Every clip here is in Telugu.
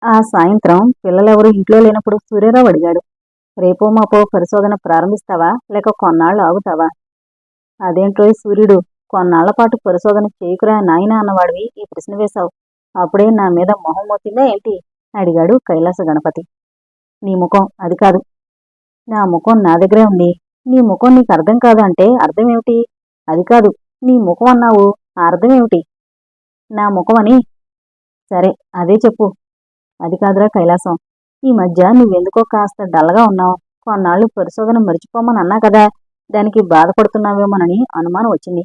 ఆ సాయంత్రం పిల్లలెవరూ ఇంట్లో లేనప్పుడు సూర్యారావు అడిగాడు. రేపో మాపో పరిశోధన ప్రారంభిస్తావా లేక కొన్నాళ్ళు ఆగుతావా? అదేంట్రోయ్ సూర్యుడు, కొన్నాళ్ల పాటు పరిశోధన చేయకురా నాయనా అన్నవాడివి ఈ ప్రశ్న వేశావు. అప్పుడే నా మీద మొహం మోసిందా ఏంటి? అడిగాడు కైలాస గణపతి. నీ ముఖం అది కాదు. నా ముఖం నా దగ్గరే ఉంది. నీ ముఖం నీకు అర్థం కాదు అంటే అర్థమేమిటి? అది కాదు, నీ ముఖం అన్నావు, ఆ అర్థమేమిటి? నా ముఖం అని. సరే, అదే చెప్పు. అది కాదురా కైలాసం, ఈ మధ్య నువ్వెందుకో కాస్త డల్గా ఉన్నావు. కొన్నాళ్ళు పరిశోధన మర్చిపోమని అన్నా కదా, దానికి బాధపడుతున్నావేమోనని అనుమానం వచ్చింది.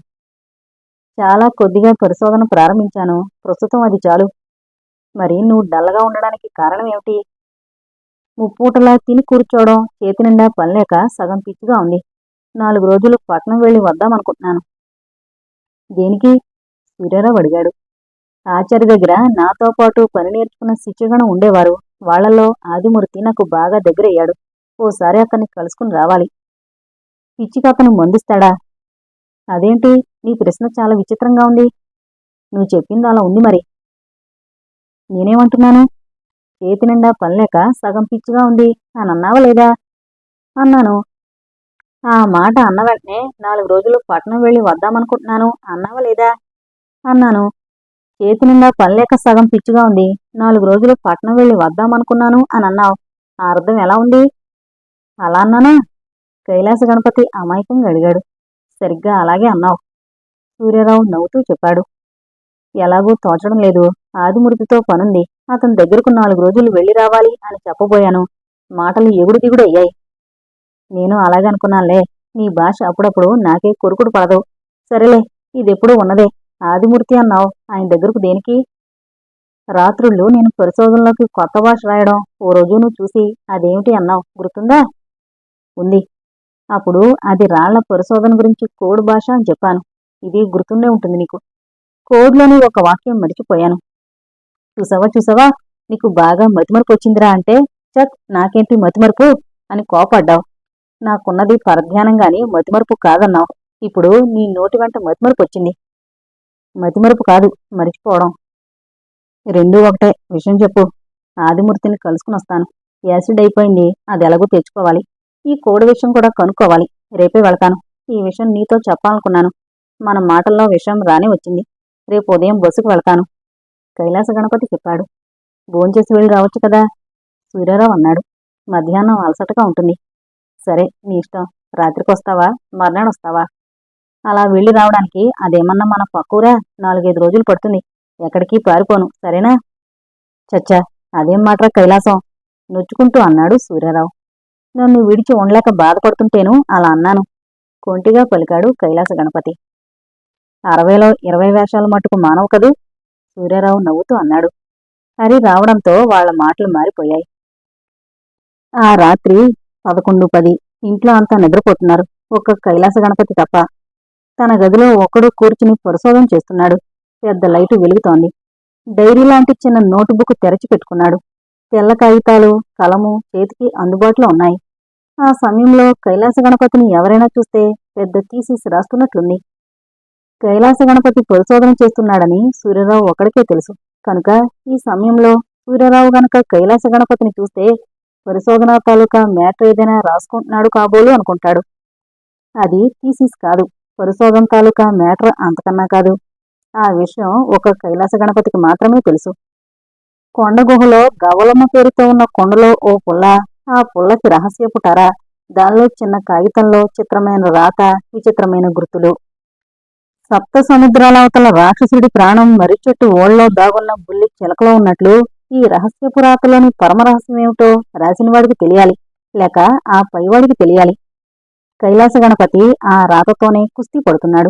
చాలా కొద్దిగా పరిశోధన ప్రారంభించాను, ప్రస్తుతం అది చాలు. మరి నువ్వు డల్గా ఉండడానికి కారణం ఏమిటి? ముప్పూటలా తిని కూర్చోవడం, చేతి నిండా పనిలేక సగం పిచ్చిగా ఉంది. 4 రోజులు పట్నం వెళ్ళి వద్దామనుకుంటున్నాను. దేనికి? సూర్యారావు అడిగాడు. ఆచార్య దగ్గర నాతో పాటు పని నేర్చుకున్న శిష్యగణం ఉండేవారు. వాళ్లలో ఆదిమూర్తి నాకు బాగా దగ్గరయ్యాడు. ఓసారి అతన్ని కలుసుకుని రావాలి. పిచ్చికి అతను మందిస్తాడా? అదేంటి, నీ ప్రశ్న చాలా విచిత్రంగా ఉంది. నువ్వు చెప్పింది అలా ఉంది మరి. నేనేమంటున్నాను? చేతి నిండా పనిలేక సగం పిచ్చిగా ఉంది అని అన్నావా లేదా? అన్నాను. ఆ మాట అన్న వెంటనే 4 రోజులు పట్నం వెళ్ళి వద్దామనుకుంటున్నాను అన్నావా లేదా? అన్నాను. చేతి నిండా పనిలేక సగం పిచ్చిగా ఉంది, 4 రోజులు పట్నం వెళ్ళి వద్దామనుకున్నాను అని అన్నావు. ఆ అర్థం ఎలా ఉంది? అలా అన్నానా? కైలాస గణపతి అమాయకంగా అడిగాడు. సరిగ్గా అలాగే అన్నావు. సూర్యారావు నవ్వుతూ చెప్పాడు. ఎలాగూ తోచడం లేదు. ఆదిమూర్తితో పనుంది. అతని దగ్గరకు 4 రోజులు వెళ్ళి రావాలి అని చెప్పబోయాను. మాటలు ఎగుడు దిగుడు అయ్యాయి. నేను అలాగే అనుకున్నానులే. నీ భాష అప్పుడప్పుడు నాకే కొరుకుడు పడదు. సరేలే, ఇదెప్పుడూ ఉన్నదే. ఆదిమూర్తి అన్నావు, ఆయన దగ్గరకు దేనికి? రాత్రుళ్ళు నేను పరిశోధనలోకి కొత్త భాష రాయడం ఓ రోజు నువ్వు చూసి అదేమిటి అన్నావు, గుర్తుందా? ఉంది. అప్పుడు అది రాళ్ల పరిశోధన గురించి కోడ్ భాష అని చెప్పాను. ఇది గుర్తుండే ఉంటుంది నీకు. కోడ్లోని ఒక వాక్యం మరిచిపోయాను. చూసావా, నీకు బాగా మతిమరుపు వచ్చిందిరా అంటే, చత్ నాకేంటి మతిమరుపు అని కోపడ్డావు. నాకున్నది పరధ్యానం గాని మతిమరుపు కాదన్నావు. ఇప్పుడు నీ నోటి వెంట మతిమరుపు వచ్చింది. మతిమరుపు కాదు, మరిచిపోవడం. రెండూ ఒకటే. విషయం చెప్పు. ఆదిమూర్తిని కలుసుకుని వస్తాను. యాసిడ్ అయిపోయింది, అది ఎలాగో తెచ్చుకోవాలి. ఈ కోడి విషయం కూడా కనుక్కోవాలి. రేపే వెళతాను. ఈ విషయం నీతో చెప్పాలనుకున్నాను. మన మాటల్లో విషయం రానే వచ్చింది. రేపు ఉదయం బస్సుకు వెళతాను. కైలాస గణపతి చెప్పాడు. భోంచేసి వెళ్ళి రావచ్చు కదా? సూర్యారావు అన్నాడు. మధ్యాహ్నం అలసటగా ఉంటుంది. సరే, నీ ఇష్టం. రాత్రికి వస్తావా, మర్నాడు వస్తావా? అలా వెళ్ళి రావడానికి అదేమన్నా మన పక్కూరా? 4-5 రోజులు పడుతుంది. ఎక్కడికి పారిపోను, సరేనా? చచ్చా, అదేం మాట్రా కైలాసం, నొచ్చుకుంటూ అన్నాడు సూర్యారావు. నన్ను విడిచి ఉండలేక బాధపడుతుంటేను అలా అన్నాను, కొంటిగా పలికాడు కైలాస గణపతి. 60లో 20 వేషాలు మట్టుకు మానవు కదూ? సూర్యారావు నవ్వుతూ అన్నాడు. హరి రావడంతో వాళ్ల మాటలు మారిపోయాయి. ఆ రాత్రి 11:10. ఇంట్లో అంతా నిద్రపోతున్నారు, ఒక్క కైలాస గణపతి తప్ప. తన గదిలో ఒక్కడు కూర్చుని పరిశోధన చేస్తున్నాడు. పెద్ద లైటు వెలుగుతోంది. డైరీ లాంటి చిన్న నోటుబుక్ తెరచి పెట్టుకున్నాడు. తెల్ల కాగితాలు, కలము చేతికి అందుబాటులో ఉన్నాయి. ఆ సమయంలో కైలాస గణపతిని ఎవరైనా చూస్తే పెద్ద థీసిస్ రాస్తున్నట్లుంది. కైలాస గణపతి పరిశోధన చేస్తున్నాడని సూర్యారావు ఒక్కడికే తెలుసు. కనుక ఈ సమయంలో సూర్యారావు గనక కైలాస గణపతిని చూస్తే పరిశోధన తాలూకా మ్యాటర్ ఏదైనా రాసుకుంటున్నాడు కాబోలు అనుకుంటాడు. అది థీసిస్ కాదు, పరిశోధన తాలూకా మ్యాటర్ అంతకన్నా కాదు. ఆ విషయం ఒక కైలాస గణపతికి మాత్రమే తెలుసు. కొండ గుహలో గవ్వలమ్మ పేరుతో ఉన్న కొండలో ఓ పుల్ల, ఆ పుల్లకి రహస్యపు టర, దానిలో చిన్న కాగితంలో చిత్రమైన రాత, విచిత్రమైన గుర్తులు. సప్త సముద్రాలవతల రాక్షసుడి ప్రాణం మర్రి చెట్టు ఓళ్ళలో దాగున్న బుల్లి చిలకలో ఉన్నట్లు ఈ రహస్యపు రాతలోని పరమరహస్యమేమిటో రాసినవాడికి తెలియాలి, లేక ఆ పైవాడికి తెలియాలి. కైలాస గణపతి ఆ రాతతోనే కుస్తీ పడుతున్నాడు.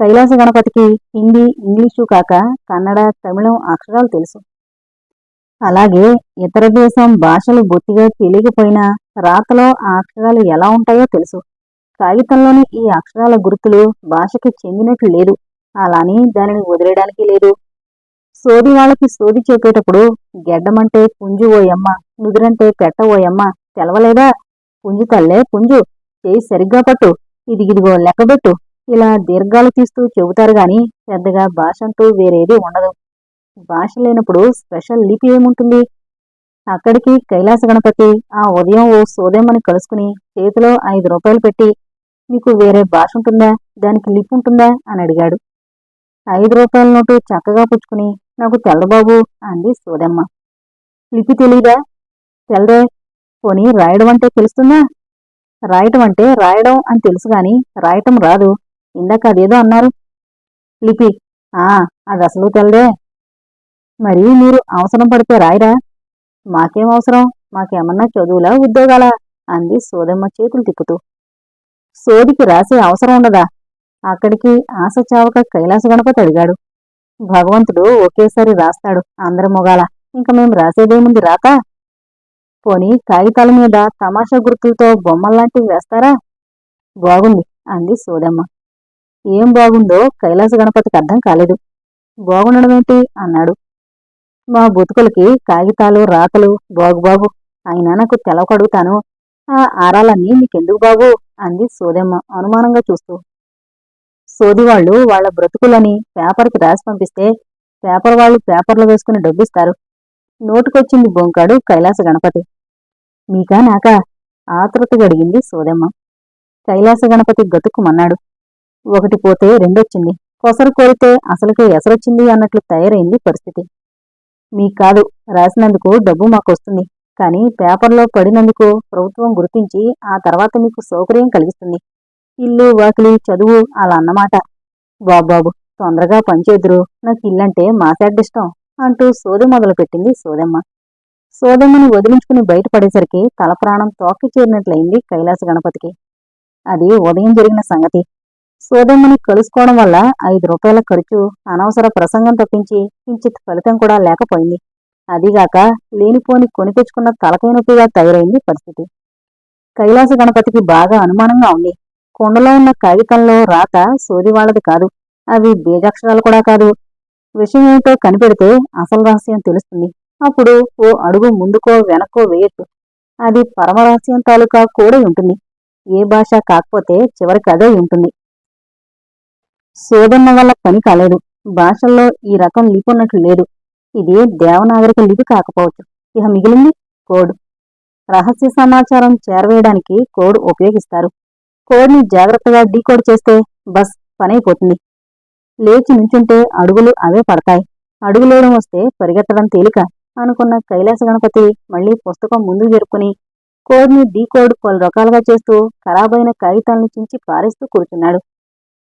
కైలాస గణపతికి హిందీ, ఇంగ్లీషు కాక కన్నడ, తమిళం అక్షరాలు తెలుసు. అలాగే ఇతర దేశం భాషలు బొత్తిగా తెలియకపోయినా రాతలో ఆ అక్షరాలు ఎలా ఉంటాయో తెలుసు. కాగితంలోని ఈ అక్షరాల గుర్తులు భాషకి చెందినట్లు లేదు, అలాని దానిని వదిలేయడానికి లేదు. సోది వాళ్ళకి సోది చెప్పేటప్పుడు గెడ్డమంటే పుంజు ఓయమ్మ, నుదురంటే పెట్ట ఓయమ్మ తెలవలేదా? పుంజు తల్లే పుంజు, చేయి సరిగ్గా పట్టు, ఇదిగిదిగో లెక్కబెట్టు, ఇలా దీర్ఘాలు తీస్తూ చెబుతారు గాని పెద్దగా భాష అంటూ వేరేది ఉండదు. భాష లేనప్పుడు స్పెషల్ లిపి ఏముంటుంది? అక్కడికి కైలాస గణపతి ఆ ఉదయం ఓ సోదెమ్మని కలుసుకుని చేతిలో 5 రూపాయలు పెట్టి, మీకు వేరే భాష ఉంటుందా, దానికి లిప్ ఉంటుందా అని అడిగాడు. 5 రూపాయల నోటు చక్కగా పుచ్చుకుని, నాకు తెల్దు బాబు అంది సోదెమ్మ. లిపి తెలీదా? తెల్దే. పోనీ రాయడం అంటే తెలుస్తుందా? రాయటం అంటే రాయడం అని తెలుసుగాని రాయటం రాదు. ఇందాక అదేదో అన్నారు. లిపి. ఆ అదసలు తెల్దే. మరి మీరు అవసరం పడితే రాయరా? మాకేం అవసరం? మాకేమన్నా చదువులా, ఉద్యోగాలా? అంది సోదెమ్మ చేతులు తిప్పుతూ. సోదికి రాసే అవసరం ఉండదా? అక్కడికి ఆశ చావక కైలాస గణపతి అడిగాడు. భగవంతుడు ఒకేసారి రాస్తాడు అందరి మొగాల. ఇంక మేం రాసేదేముంది రాత? పోనీ కాగితాల మీద తమాషా గుర్తులతో బొమ్మల్లాంటివి వేస్తారా? బాగుంది అంది సోదెమ్మ. ఏం బాగుందో కైలాస గణపతికి అర్థం కాలేదు. బాగుండడమేంటి అన్నాడు. మా బతుకులకి కాగితాలు రాతలు బాగు. అయినా నాకు తెలవకడుగుతాను. ఆ ఆరాలన్నీ మీకెందుకు బాబు అంది సోదెమ్మ అనుమానంగా చూస్తూ. సోదివాళ్లు వాళ్ల బ్రతుకులని పేపర్కి రాసి పంపిస్తే పేపర్ వాళ్ళు పేపర్లో వేసుకుని డబ్బిస్తారు. నోటుకొచ్చింది బొంకాడు కైలాస గణపతి. మీకా నాకా? ఆతృతగా అడిగింది సోదెమ్మ. కైలాస గణపతి గతుక్కుమన్నాడు. ఒకటి పోతే రెండొచ్చింది. కొసరు కోరితే అసలుకే ఎసరొచ్చింది అన్నట్లు తయారైంది పరిస్థితి. మీకాదు, రాసినందుకు డబ్బు మాకొస్తుంది. కానీ పేపర్లో పడినందుకు ప్రభుత్వం గుర్తించి ఆ తర్వాత మీకు సౌకర్యం కలిగిస్తుంది. ఇల్లు వాకిలి చదువు అలా అన్నమాట. బాబాబు తొందరగా పనిచేదురు, నాకు ఇల్లంటే మాశాడ్డిష్టం అంటూ సోది మొదలుపెట్టింది సోదెమ్మ. సోదెమ్మని వదిలించుకుని బయటపడేసరికి తల ప్రాణం తోక్కి చేరినట్లయింది కైలాస గణపతికి. అది ఉదయం జరిగిన సంగతి. సోదెమ్మని కలుసుకోవడం వల్ల 5 రూపాయల ఖర్చు, అనవసర ప్రసంగం తప్పించి కించిత్ ఫలితం కూడా లేకపోయింది. అదీగాక లేనిపోని కొనిపెచ్చుకున్న తలకాయ నొప్పిగా తయారైంది పరిస్థితి. కైలాస గణపతికి బాగా అనుమానంగా ఉంది. కొండలో ఉన్న కాగితంలో రాత సోదివాళ్లది కాదు. అవి బీజాక్షరాలు కూడా కాదు. విషయమేమిటో కనిపెడితే అసలు రహస్యం తెలుస్తుంది. అప్పుడు ఓ అడుగు ముందుకో వెనక్కో వేయొచ్చు. అది పరమరహస్యం తాలూకా కూడా ఉంటుంది. ఏ భాష కాకపోతే చివరికి అదే ఉంటుంది. సోదెమ్మ వల్ల పని కాలేదు. భాషల్లో ఈ రకం లిపి ఉన్నట్లు లేదు. ఇది దేవనాగరిక లిపి కాకపోవచ్చు. ఇక మిగిలింది కోడ్. రహస్య సమాచారం చేరవేయడానికి కోడ్ ఉపయోగిస్తారు. కోడ్ని జాగ్రత్తగా డీకోడ్ చేస్తే బస్ పనైపోతుంది. లేచి నుంచుంటే అడుగులు అవే పడతాయి. అడుగులేయడం వస్తే పరిగెత్తడం తేలిక అనుకున్న కైలాస గణపతి మళ్లీ పుస్తకం ముందుకు జరుపుకుని కోడ్ని డీకోడ్ పలు రకాలుగా చేస్తూ ఖరాబైన కాగితాల్ని చించి పారేస్తూ కూర్చున్నాడు.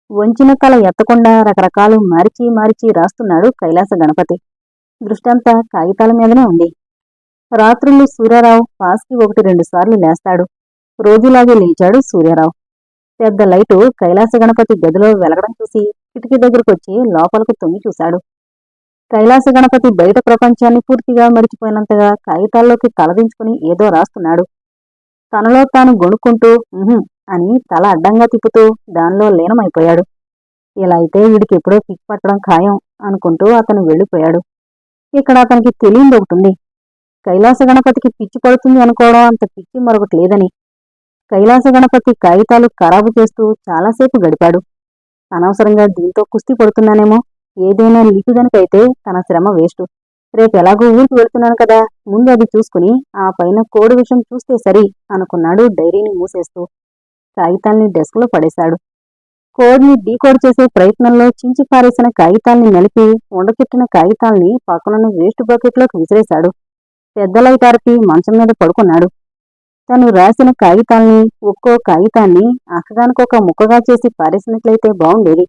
వంచిన తల ఎత్తకుండా రకరకాలు మార్చి రాస్తున్నాడు కైలాస గణపతి. దృష్టంతా కాగితాల మీదనే ఉంది. రాత్రుళ్ళు సూర్యారావు పాస్కి 1-2 సార్లు లేస్తాడు. రోజులాగే లేచాడు సూర్యారావు. పెద్ద లైటు కైలాస గణపతి గదిలో వెలగడం చూసి కిటికీ దగ్గరకొచ్చి లోపలకు తొంగి చూశాడు. కైలాస గణపతి బయట ప్రపంచాన్ని పూర్తిగా మరిచిపోయినంతగా కాగితాల్లోకి తలదించుకుని ఏదో రాస్తున్నాడు. తనలో తాను గొణుక్కుంటూ అని తల అడ్డంగా తిప్పుతూ దానిలో లీనమైపోయాడు. ఇలా అయితే వీడికి ఎప్పుడో పిచ్చి పట్టడం ఖాయం అనుకుంటూ అతను వెళ్లిపోయాడు. ఇక్కడ అతనికి తెలియంది ఒకటుంది. కైలాస గణపతికి పిచ్చి పడుతుంది అనుకోవడం అంత పిచ్చి మరొకటి లేదని. కైలాస గణపతి కాగితాలు ఖరాబు చేస్తూ చాలాసేపు గడిపాడు. అనవసరంగా దీంతో కుస్తీ పడుతున్నానేమో. ఏదైనా లిపి గనుకైతే తన శ్రమ వేస్టు. రేపెలాగూ ఊరికి వెళుతున్నాను కదా, ముందు అది చూసుకుని ఆ పైన కోడి విషయం చూస్తే సరి అనుకున్నాడు డైరీని మూసేస్తూ. కాగితాల్ని డెస్క్లో పడేశాడు. కోడ్ని డీకోడ్ చేసే ప్రయత్నంలో చించి పారేసిన కాగితాల్ని నలిపి ఉండచుట్టిన కాగితాల్ని పక్కనున్న వేస్ట్ బకెట్లోకి విసిరేశాడు. పెద్ద లైట్ ఆర్పి మంచం మీద పడుకున్నాడు. తను రాసిన కాగితాల్ని ఒక్కో కాగితాన్ని అక్కగానికొక ముక్కగా చేసి పారేసినట్లయితే బాగుండేది.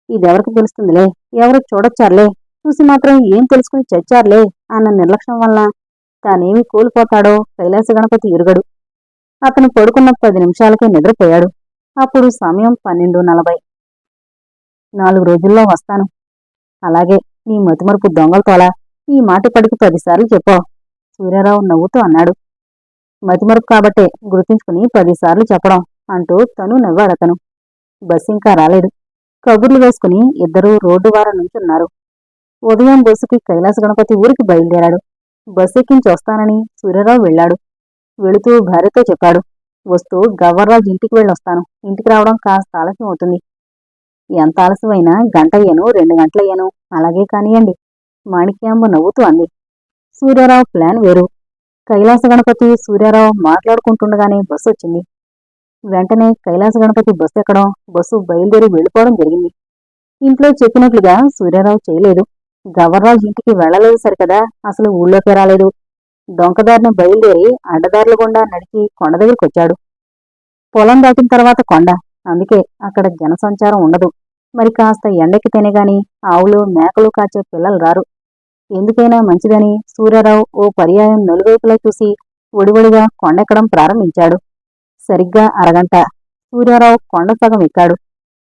ఇదెవరికి తెలుస్తుందిలే, ఎవరు చూడొచ్చారులే, చూసి మాత్రం ఏం తెలుసుకుని చచ్చారులే అన్న నిర్లక్ష్యం వల్ల తానేమి కోల్పోతాడో కైలాస గణపతి ఎరుగడు. అతను పడుకున్న 10 నిమిషాలకే నిద్రపోయాడు. అప్పుడు సమయం 12:40. 4 రోజుల్లో వస్తాను. అలాగే, నీ మతిమరుపు దొంగలతోలా. ఈ మాట పడికి 10 సార్లు చెప్పావు. సూర్యారావు నవ్వుతూ అన్నాడు. మతిమరుపు కాబట్టే గుర్తుంచుకుని 10 సార్లు చెప్పడం అంటూ తను నవ్వాడతను. బస్సు ఇంకా రాలేదు. కబుర్లు వేసుకుని ఇద్దరూ రోడ్డు వార నుంచున్నారు. ఉదయం బస్సుకి కైలాస గణపతి ఊరికి బయలుదేరాడు. బస్సు ఎక్కించి వస్తానని సూర్యారావు వెళ్లాడు. వెళుతూ భార్యతో చెప్పాడు. వస్తూ గవర్రాజు ఇంటికి వెళ్ళొస్తాను. ఇంటికి రావడం కాస్త ఆలస్యం అవుతుంది. ఎంత ఆలస్యమైనా గంటయ్యను 2 గంటలయ్యాను. అలాగే కానియండి. మాణిక్యాంబ నవ్వుతూ అంది. సూర్యారావు ప్లాన్ వేరు. కైలాస గణపతి సూర్యారావు మాట్లాడుకుంటుండగానే బస్సు వచ్చింది. వెంటనే కైలాస గణపతి బస్సు ఎక్కడం, బస్సు బయలుదేరి వెళ్ళిపోవడం జరిగింది. ఇంట్లో చెప్పినట్లుగా సూర్యారావు చేయలేదు. గవర్రాజు ఇంటికి వెళ్లలేదు సరికదా, అసలు ఊళ్ళోకే రాలేదు. డొంకదారిని బయలుదేరి అడ్డదారుల గుండా నడిచి కొండ దగ్గరికొచ్చాడు. పొలం దాటిన తర్వాత కొండ, అందుకే అక్కడ జనసంచారం ఉండదు. మరి కాస్త ఎండెక్కితేనే గాని ఆవులు మేకలు కాచే పిల్లలు రారు. ఎందుకైనా మంచిదని సూర్యారావు ఓ పర్యాయం నలువైపులా చూసి ఒడివడిగా కొండెక్కడం ప్రారంభించాడు. సరిగ్గా అరగంట సూర్యారావు కొండ సగం ఎక్కాడు.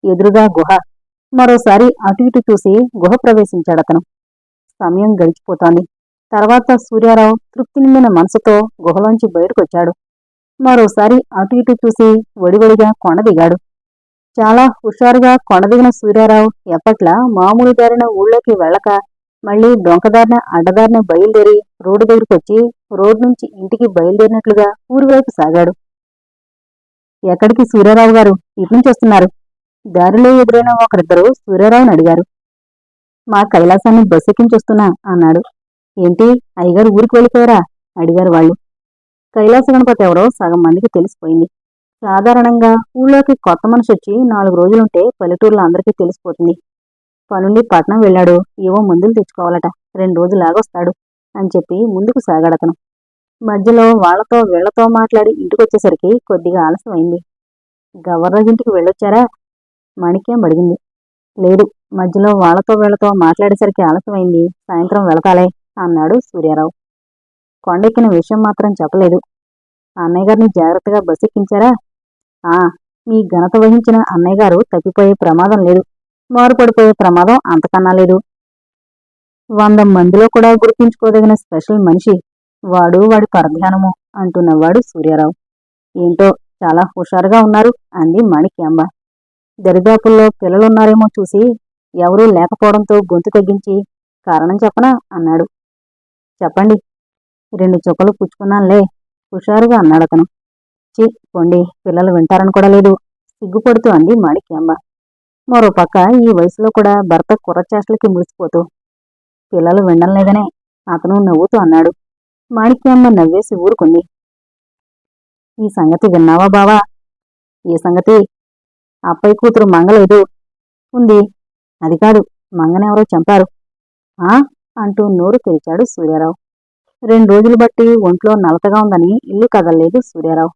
ఎదురుగా గుహ. మరోసారి అటు ఇటు చూసి గుహ ప్రవేశించాడతను. సమయం గడిచిపోతోంది. తర్వాత సూర్యారావు తృప్తి నిండిన మనసుతో గుహలోంచి బయటకొచ్చాడు. మరోసారి అటు ఇటు చూసి వడివడిగా కొండ దిగాడు. చాలా హుషారుగా కొండ దిగిన సూర్యారావు ఎప్పట్లా మామూలు దారిన ఊళ్ళోకి వెళ్ళక మళ్లీ డొంకదారిన అడ్డదారిన బయలుదేరి రోడ్డు దగ్గరికొచ్చి రోడ్డు నుంచి ఇంటికి బయలుదేరినట్లుగా ఊరివైపు సాగాడు. ఎక్కడికి సూర్యారావు గారు, ఇట్నుంచి వస్తున్నారు? దారిలో ఎదురైన ఒకరిద్దరు సూర్యారావుని అడిగారు. మా కైలాసాన్ని బస్సెక్కించొస్తున్నా అన్నాడు. ఏంటి, అయ్యగారు ఊరికి వెళ్ళిపోయారా? అడిగారు వాళ్ళు. కైలాస గణపతి ఎవరో సగం మందికి తెలిసిపోయింది. సాధారణంగా ఊళ్ళోకి కొత్త మనిషి వచ్చి 4 రోజులుంటే పల్లెటూరులో అందరికీ తెలిసిపోతుంది. పనుండి పట్నం వెళ్ళాడు, ఏవో మందులు తెచ్చుకోవాలట, 2 రోజులు ఆగొస్తాడు అని చెప్పి ముందుకు సాగాడతను. మధ్యలో వాళ్లతో వీళ్లతో మాట్లాడి ఇంటికొచ్చేసరికి కొద్దిగా ఆలస్యమైంది. గవర్నర్ వెళ్ళొచ్చారా? మాణిక్యం అడిగింది. లేదు, మధ్యలో వాళ్లతో వీళ్లతో మాట్లాడేసరికి ఆలస్యమైంది, సాయంత్రం వెళతాలే అన్నాడు సూర్యారావు. కొండెక్కిన విషయం మాత్రం చెప్పలేదు. అన్నయ్యగారిని జాగ్రత్తగా బస్సెక్కించారా? ఆ, మీ ఘనత వహించిన అన్నయ్యగారు తప్పిపోయే ప్రమాదం లేదు, మారుపడిపోయే ప్రమాదం అంతకన్నా లేదు. 100 మందిలో కూడా గుర్తించుకోదగిన స్పెషల్ మనిషి వాడు, వాడి పరధ్యానము అంటూ నవ్వాడు సూర్యారావు. ఏంటో చాలా హుషారుగా ఉన్నారు అంది మాణిక్యాంబ. దరిదాపుల్లో పిల్లలున్నారేమో చూసి ఎవరూ లేకపోవడంతో గొంతు తగ్గించి కారణం చెప్పనా అన్నాడు. చెప్పండి. 2 చుక్కలు పుచ్చుకున్నాన్లే హుషారుగా అన్నాడతను. చి పొండి, పిల్లలు వింటారని కూడా లేదు సిగ్గుపడుతూ అంది మాణిక్యాంబ. మరోపక్క ఈ వయసులో కూడా భర్త కుర్రచేష్టలకి మురిసిపోతూ. పిల్లలు వినడం లేదనే అతను నవ్వుతూ అన్నాడు. మాణిక్యాంబ నవ్వేసి ఊరుకుంది. ఈ సంగతి విన్నావా బావా? ఏ సంగతి? అప్పయ్య కూతురు మంగలేదు ఉంది. అది కాదు, మంగనెవరో చంపారు. ఆ అంటూ నోరు తెరిచాడు సూర్యారావు. 2 రోజులు బట్టి ఒంట్లో నలతగా ఉందని ఇల్లు కదలలేదు సూర్యారావు.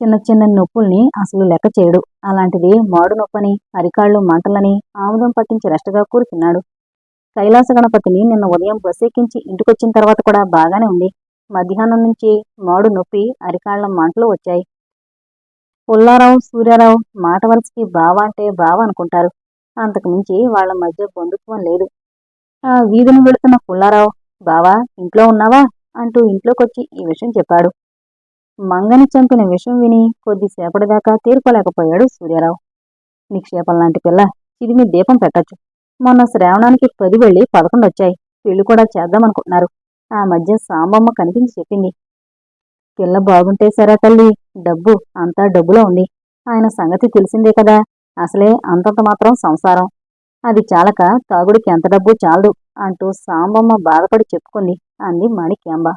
చిన్న చిన్న నొప్పుల్ని అసలు లెక్క చేయడు. అలాంటిది మాడు నొప్పని, అరికాళ్ళు మంటలని ఆముదం పట్టించి రెస్టగా కూర్చున్నాడు. కైలాస గణపతిని నిన్న ఉదయం బస్సెక్కించి ఇంటికొచ్చిన తర్వాత కూడా బాగానే ఉంది. మధ్యాహ్నం నుంచి మాడు నొప్పి, అరికాళ్ల మంటలు వచ్చాయి. పుల్లారావు సూర్యారావు మాట వరుసకి బావ అంటే బావ అనుకుంటారు. అంతకుమించి వాళ్ల మధ్య బంధుత్వం లేదు. ఆ వీధిని వెళుతున్న పుల్లారావు, బావా ఇంట్లో ఉన్నావా అంటూ ఇంట్లోకొచ్చి ఈ విషయం చెప్పాడు. మంగని చంపిన విషయం విని కొద్దిసేపటిదాకా తీర్పలేకపోయాడు సూర్యారావు. నిక్షేపంలాంటి పిల్ల, చిదిమి దీపం పెట్టొచ్చు. మొన్న శ్రావణానికి 10 వెళ్ళి 11 వచ్చాయి. పెళ్లి కూడా చేద్దామనుకుంటున్నారు. ఆ మధ్య సాంబమ్మ కనిపించి చెప్పింది. పిల్ల బాగుంటే సరే తల్లి, డబ్బు అంతా డబ్బులో ఉంది. ఆయన సంగతి తెలిసిందే కదా, అసలే అంతంత మాత్రం సంసారం. అది చాలక తాగుడికి ఎంత డబ్బు చాలదు అంటూ సాంబమ్మ బాధపడి చెప్పుకుంది అంది మాణిక్యాంబ.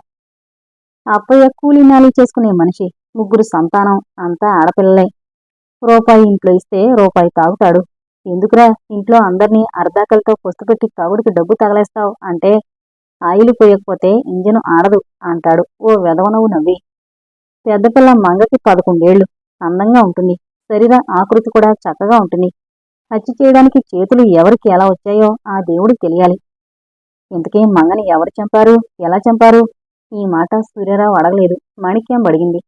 అప్పయ్య కూలీనాలి చేసుకునే మనిషి, 3 సంతానం, అంతా ఆడపిల్లలే. రూపాయి ఇంట్లో ఇస్తే రూపాయి తాగుతాడు. ఎందుకురా ఇంట్లో అందర్నీ అర్ధాకలతో పొస్తుపెట్టి తాగుడికి డబ్బు తగలేస్తావు అంటే, ఆయిలు పోయకపోతే ఇంజను ఆడదు అంటాడు ఓ వెధవనవ్వు నవ్వి. పెద్దపిల్ల మంగకి 11 ఏళ్లు, అందంగా ఉంటుంది. శరీర ఆకృతి కూడా చక్కగా ఉంటుంది. హత్య చేయడానికి చేతులు ఎవరికి ఎలా వచ్చాయో ఆ దేవుడికి తెలియాలి. ఇంతకీ మంగని ఎవరు చంపారు, ఎలా చంపారు? ఈ మాట సూర్యారావు అడగలేదు, మాణిక్యం అడిగింది.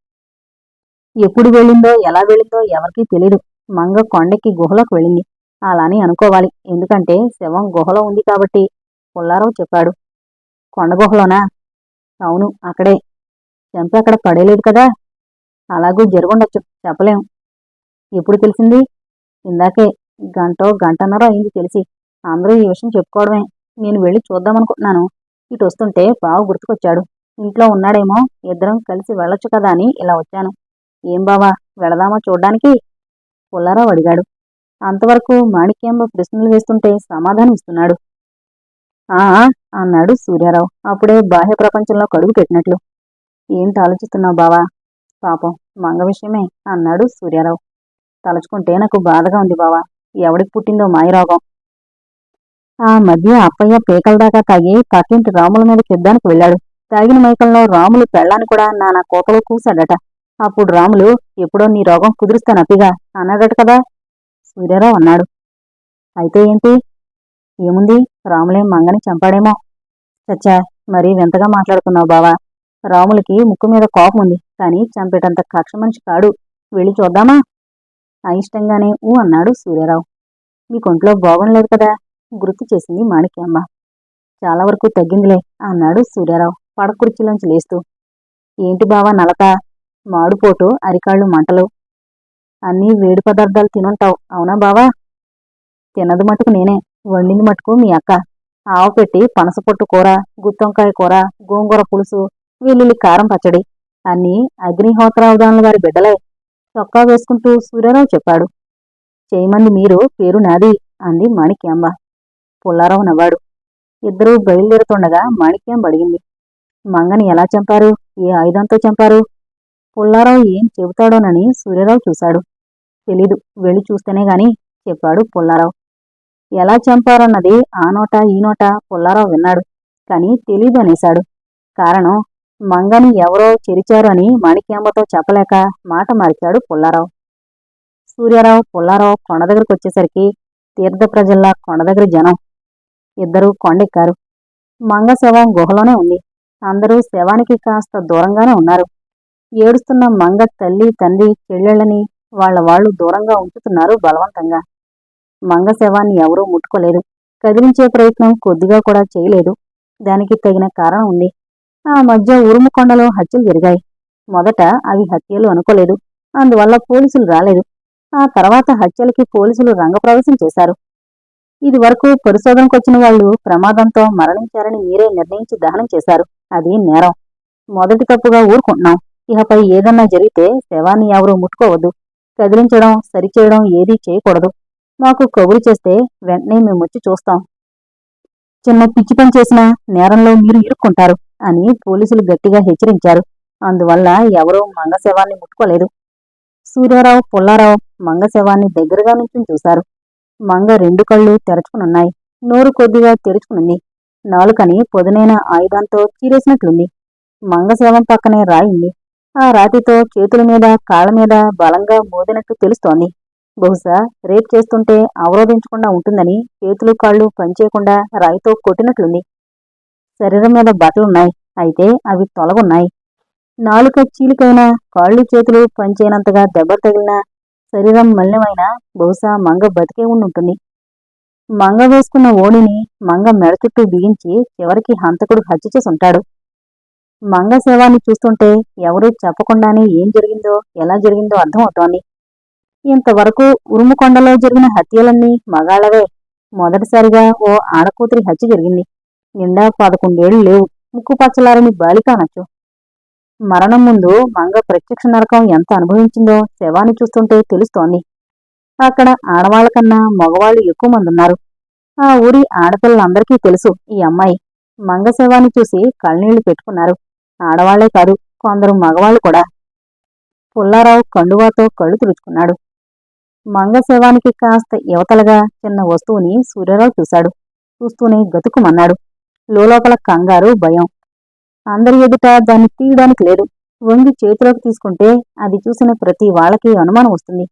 ఎప్పుడు వెళ్ళిందో ఎలా వెళ్ళిందో ఎవరికీ తెలీదు. మంగ కొండెక్కి గుహలోకి వెళ్ళింది. అలాని అనుకోవాలి, ఎందుకంటే శవం గుహలో ఉంది కాబట్టి. పుల్లారావు చెప్పాడు. కొండ గుహలోనా? అవును, అక్కడే. చంపి అక్కడ పడేలేదు కదా? అలాగూ జరుగుండొచ్చు, చెప్పలేం. ఎప్పుడు తెలిసింది? ఇందాకే, గంటన్నర అయింది తెలిసి. అందరూ ఈ విషయం చెప్పుకోవడమే. నేను వెళ్ళి చూద్దామనుకుంటున్నాను. ఇటు వస్తుంటే బావ గుర్తుకొచ్చాడు. ఇంట్లో ఉన్నాడేమో, ఇద్దరం కలిసి వెళ్ళొచ్చు కదా అని ఇలా వచ్చాను. ఏం బావా, వెళదామా చూడ్డానికి? పుల్లారావు అడిగాడు. అంతవరకు మాణిక్యాంబ ప్రశ్నలు వేస్తుంటే సమాధానం ఇస్తున్నాడు. ఆ ఆ, అన్నాడు సూర్యారావు అప్పుడే బాహ్య ప్రపంచంలో కడుగు పెట్టినట్లు. ఏంటి ఆలోచిస్తున్నావు బావా? పాపం మంగ విషయమే అన్నాడు సూర్యారావు. తలుచుకుంటే నాకు బాధగా ఉంది బావా. ఎవడికి పుట్టిందో మాయరోగం. ఆ మధ్య అప్పయ్య పీకల దాకా తాగి పక్కింటి రాముల మీద యుద్ధానికి వెళ్ళాడు. తాగిన మైకంలో రాములు పెళ్ళాన్ని కూడా నానా కోతలో కూశాడట. అప్పుడు రాములు, ఎప్పుడో నీ రోగం కుదురుస్తానప్పిగా అన్నాడట కదా. సూర్యారావు అన్నాడు. అయితే ఏంటి? ఏముంది, రాములేం మంగని చంపాడేమో. చచ్చా, మరీ వింతగా మాట్లాడుతున్నావు బావా. రాములకి ముక్కు మీద కోపం ఉంది, కానీ చంపేటంత కక్ష మనిషి కాడు. వెళ్ళి చూద్దామా? అయిష్టంగానే ఊ అన్నాడు సూర్యారావు. మీకొంట్లో బాగుండలేదు కదా, గుర్తు చేసింది మాణిక్యమ్మ. చాలా వరకు తగ్గిందిలే అన్నాడు సూర్యారావు పడకుర్చీలోంచి లేస్తూ. ఏంటి బావా నలత? మాడుపోటు, అరికాళ్ళు మంటలు. అన్నీ వేడి పదార్థాలు తినుంటావు, అవునా బావా? తిన్నది మటుకు నేనే, వండింది మటుకు మీ అక్క. ఆవు పెట్టి పనసపొట్టు కూర, గుత్తొంకాయ కూర, గోంగూర పులుసు, వెల్లుల్లి కారం పచ్చడి అన్నీ అగ్నిహోత్రావధానుల గారి బిడ్డలే. చొక్కా వేసుకుంటూ సూర్యారావు చెప్పాడు. చేయమంది మీరు, పేరు నాది అంది మాణిక్యాంబ. పుల్లారావు నవ్వాడు. ఇద్దరూ బయలుదేరుతుండగా మాణిక్యాంబ అడిగింది. మంగని ఎలా చంపారు? ఏ ఆయుధంతో చంపారు? పుల్లారావు ఏం చెబుతాడోనని సూర్యారావు చూశాడు. తెలీదు, వెళ్ళి చూస్తేనే గాని చెప్పాడు పుల్లారావు. ఎలా చంపారన్నది ఆ నోట ఈ నోట పుల్లారావు విన్నాడు, కాని తెలీదు అనేశాడు. కారణం మంగని ఎవరో చెరిచారు అని మాణిక్యాంబతో చెప్పలేక మాట మార్చాడు పుల్లారావు. సూర్యారావు పుల్లారావు కొండ దగ్గరకొచ్చేసరికి తీర్థ ప్రజల్లా కొండ దగ్గర జనం. ఇద్దరూ కొండెక్కారు. మంగ శవం గుహలోనే ఉంది. అందరూ శవానికి కాస్త దూరంగానే ఉన్నారు. ఏడుస్తున్న మంగ తల్లి తండ్రి చెల్లెళ్ళని వాళ్ళు దూరంగా ఉంచుతున్నారు బలవంతంగా. మంగ శవాన్ని ఎవరూ ముట్టుకోలేదు. కదిలించే ప్రయత్నం కొద్దిగా కూడా చేయలేదు. దానికి తగిన కారణం ఉంది. ఆ మధ్య ఉరుము కొండలో హత్యలు జరిగాయి. మొదట అవి హత్యలు అనుకోలేదు. అందువల్ల పోలీసులు రాలేదు. ఆ తర్వాత హత్యలకి పోలీసులు రంగప్రవేశం చేశారు. ఇది వరకు పరిశోధనకొచ్చిన వాళ్ళు ప్రమాదంతో మరణించారని మీరే నిర్ణయించి దహనం చేశారు. అది నేరం. మొదటి తప్పుగా ఊరుకుంటున్నాం. ఇకపై ఏదన్నా జరిగితే శవాన్ని ఎవరూ ముట్టుకోవద్దు. కదిలించడం, సరిచేయడం ఏదీ చేయకూడదు. మాకు కబురు చేస్తే వెంటనే మేమొచ్చి చూస్తాం. చిన్న పిచ్చి పని చేసినా నేరంలో మీరు ఇరుక్కుంటారు అని పోలీసులు గట్టిగా హెచ్చరించారు. అందువల్ల ఎవరూ మంగ శవాన్ని ముట్టుకోలేదు. సూర్యారావు పుల్లారావు మంగ శవాన్ని దగ్గరగా నుంచి చూశారు. మంగ రెండు కళ్ళు తెరచుకునున్నాయి. నోరు కొద్దిగా తెరుచుకునుంది. నాలుకని పొదునైన ఆయుధంతో చీరేసినట్లుంది. మంగ శవం పక్కనే రాయింది. ఆ రాతితో చేతుల మీద కాళ్ల మీద బలంగా మోదినట్టు తెలుస్తోంది. బహుశా రేప్ చేస్తుంటే అవరోధించకుండా ఉంటుందని చేతులు కాళ్ళు పనిచేయకుండా రాయితో కొట్టినట్లుంది. శరీరం మీద బట్టలున్నాయి, అయితే అవి తొలగున్నాయి. నాలుక చీలికైనా కాళ్ళు చేతులు పనిచేయనంతగా దెబ్బ తగిలినా శరీరం మలినమైనా బహుశా మంగ బతికే ఉండుంటుంది. మంగ వేసుకున్న ఓణిని మంగ మెడ చుట్టూ బిగించి చివరికి హంతకుడు హత్య చేసుంటాడు. మంగ శవాన్ని చూస్తుంటే ఎవరూ చెప్పకుండానే ఏం జరిగిందో ఎలా జరిగిందో అర్థమవుతోంది. ఇంతవరకు ఉరుముకొండలో జరిగిన హత్యలన్నీ మగాళ్లవే. మొదటిసారిగా ఓ ఆడకూతురి హత్య జరిగింది. నిండా 11 ఏళ్లు లేవు. ముక్కుపచ్చలారని బాలిక అనొచ్చు. మరణం ముందు మంగ ప్రత్యక్ష నరకం ఎంత అనుభవించిందో శవాన్ని చూస్తుంటే తెలుస్తోంది. అక్కడ ఆడవాళ్లకన్నా మగవాళ్లు ఎక్కువ మంది ఉన్నారు. ఆ ఊరి ఆడపిల్లలందరికీ తెలుసు ఈ అమ్మాయి. మంగ శవాన్ని చూసి కళ్ళనీళ్లు పెట్టుకున్నారు. ఆడవాళ్లే కాదు, కొందరు మగవాళ్లు కూడా. పుల్లారావు కండువాతో కళ్ళు తుడుచుకున్నాడు. మంగ శవానికి కాస్త యువతలగా చిన్న వస్తువుని సూర్యారావు చూశాడు. చూస్తూనే గతుకుమన్నాడు. లోపల కంగారు, భయం. అందరి ఎదుట దాన్ని తీయడానికి లేదు. వంగి చేతిలోకి తీసుకుంటే అది చూసిన ప్రతి వాళ్ళకి అనుమానం వస్తుంది.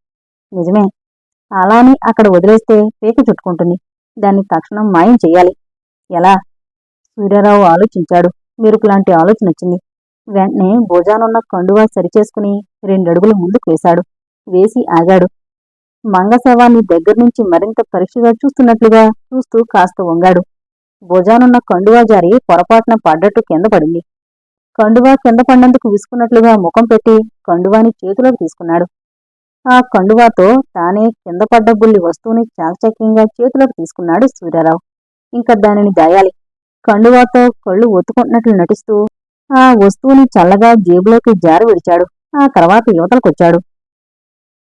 నిజమే. అలాని అక్కడ వదిలేస్తే పీక చుట్టుకుంటుంది. దాన్ని తక్షణం మాయం చెయ్యాలి. ఎలా? సూర్యారావు ఆలోచించాడు. మెరుపులాంటి ఆలోచన వచ్చింది. వెంటనే భుజానున్న కండువా సరిచేసుకుని 2 అడుగులు ముందుకు వేశాడు. వేసి ఆగాడు. మంగ శవాన్ని దగ్గర్నుంచి మరింత పరీక్షగా చూస్తున్నట్లుగా చూస్తూ కాస్త వంగాడు. భుజానున్న కండువా జారి పొరపాటున పడ్డట్టు కింద పడింది. కండువా కింద పడినందుకు విసుకున్నట్లుగా ముఖం పెట్టి కండువాని చేతిలోకి తీసుకున్నాడు. ఆ కండువాతో తానే కింద పడ్డ బుల్లి వస్తువుని చాకచక్యంగా చేతిలోకి తీసుకున్నాడు సూర్యారావు. ఇంకా దానిని దాయాలి. కండువాతో కళ్ళు ఒత్తుకుంటున్నట్లు నటిస్తూ ఆ వస్తువుని చల్లగా జేబులోకి జారు విడిచాడు. ఆ తర్వాత యువతలకొచ్చాడు.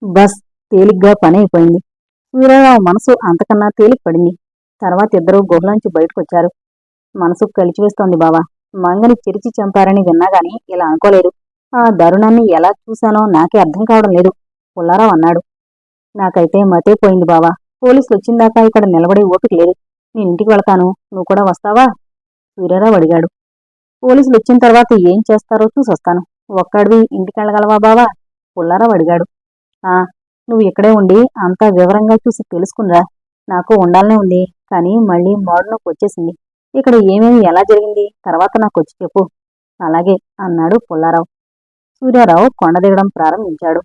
బస్, తేలిగ్గా పని అయిపోయింది. సూర్యారావు మనసు అంతకన్నా తేలిక పడింది. తర్వాత ఇద్దరూ గుహలోంచి బయటకొచ్చారు. మనసు కలిచివేస్తోంది బావా. మంగని చిరిచి చంపారని విన్నాగాని ఇలా అనుకోలేదు. ఆ దారుణాన్ని ఎలా చూశానో నాకే అర్థం కావడం లేదు పుల్లారావు అన్నాడు. నాకైతే మతే పోయింది బావా. పోలీసులు వచ్చిందాకా ఇక్కడ నిలబడే ఓపిక లేదు. నేనింటికి వెళతాను, నువ్వు కూడా వస్తావా? సూర్యారావు అడిగాడు. పోలీసులు వచ్చిన తర్వాత ఏం చేస్తారో చూసొస్తాను. ఒక్కడివి ఇంటికెళ్ళగలవా బావా? పుల్లారావు అడిగాడు. ఆ, నువ్వు ఇక్కడే ఉండి అంతా వివరంగా చూసి తెలుసుకునిరా. నాకు ఉండాలనే ఉంది, కానీ మళ్ళీ మోడనొప్పి వచ్చేసింది. ఇక్కడ ఏమేమి ఎలా జరిగింది తర్వాత నాకొచ్చి చెప్పు. అలాగే అన్నాడు పుల్లారావు. సూర్యారావు కొండ దిగడం ప్రారంభించాడు.